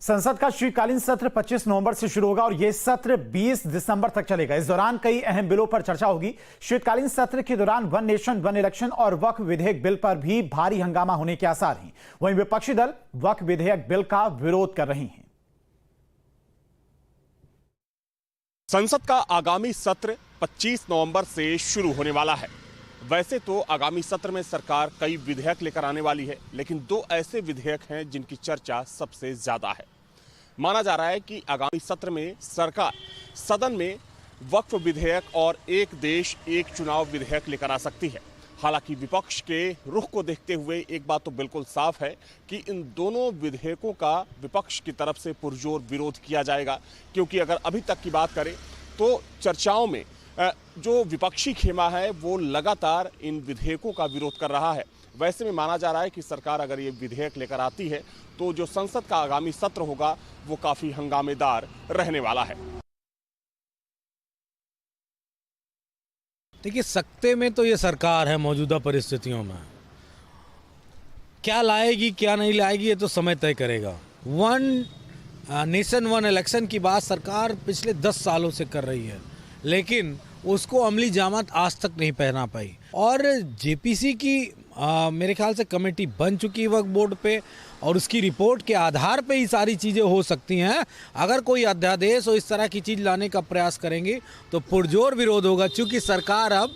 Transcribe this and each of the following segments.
संसद का शीतकालीन सत्र 25 नवंबर से शुरू होगा और यह सत्र 20 दिसंबर तक चलेगा। इस दौरान कई अहम बिलों पर चर्चा होगी। शीतकालीन सत्र के दौरान वन नेशन वन इलेक्शन और वक्फ विधेयक बिल पर भी भारी हंगामा होने के आसार हैं। वहीं विपक्षी दल वक्फ विधेयक बिल का विरोध कर रही हैं। संसद का आगामी सत्र 25 नवंबर से शुरू होने वाला है। वैसे तो आगामी सत्र में सरकार कई विधेयक लेकर आने वाली है, लेकिन दो ऐसे विधेयक हैं जिनकी चर्चा सबसे ज्यादा है। माना जा रहा है कि आगामी सत्र में सरकार सदन में वक्फ विधेयक और एक देश एक चुनाव विधेयक लेकर आ सकती है। हालांकि विपक्ष के रुख को देखते हुए एक बात तो बिल्कुल साफ है कि इन दोनों विधेयकों का विपक्ष की तरफ से पुरजोर विरोध किया जाएगा, क्योंकि अगर अभी तक की बात करें तो चर्चाओं में जो विपक्षी खेमा है वो लगातार इन विधेयकों का विरोध कर रहा है। वैसे में माना जा रहा है कि सरकार अगर ये विधेयक लेकर आती है तो जो संसद का आगामी सत्र होगा वो काफी हंगामेदार रहने वाला है। देखिए, सकते में तो ये सरकार है मौजूदा परिस्थितियों में। क्या लाएगी क्या नहीं लाएगी ये तो समय तय करेगा। वन नेशन वन इलेक्शन की बात सरकार पिछले 10 सालों से कर रही है, लेकिन उसको अमली जामत आज तक नहीं पहना पाई। और जेपीसी की मेरे ख्याल से कमेटी बन चुकी है वक्फ बोर्ड पे, और उसकी रिपोर्ट के आधार पे ही सारी चीज़ें हो सकती हैं। अगर कोई अध्यादेश और इस तरह की चीज़ लाने का प्रयास करेंगे तो पुरजोर विरोध होगा, क्योंकि सरकार अब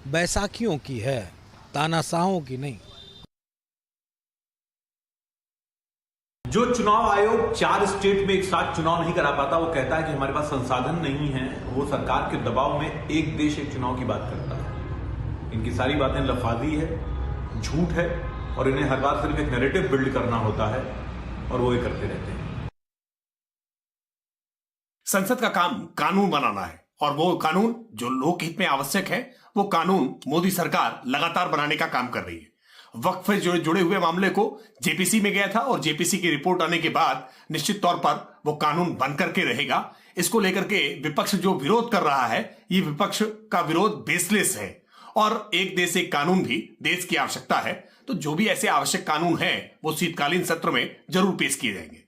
बैसाखियों की है, तानाशाहों की नहीं। जो चुनाव आयोग 4 स्टेट में एक साथ चुनाव नहीं करा पाता, वो कहता है कि हमारे पास संसाधन नहीं है। वो सरकार के दबाव में एक देश एक चुनाव की बात करता है। इनकी सारी बातें लफाजी है, झूठ है, और इन्हें हर बार सिर्फ एक नैरेटिव बिल्ड करना होता है और वो ये करते रहते हैं। संसद का काम कानून बनाना है, और वो कानून जो लोकहित में आवश्यक है वो कानून मोदी सरकार लगातार बनाने का काम कर रही है। वक्फ से जुड़े हुए मामले को जेपीसी में गया था, और जेपीसी की रिपोर्ट आने के बाद निश्चित तौर पर वो कानून बन करके रहेगा। इसको लेकर के विपक्ष जो विरोध कर रहा है, ये विपक्ष का विरोध बेसलेस है, और एक देश एक कानून भी देश की आवश्यकता है। तो जो भी ऐसे आवश्यक कानून हैं वो शीतकालीन सत्र में जरूर पेश किए जाएंगे।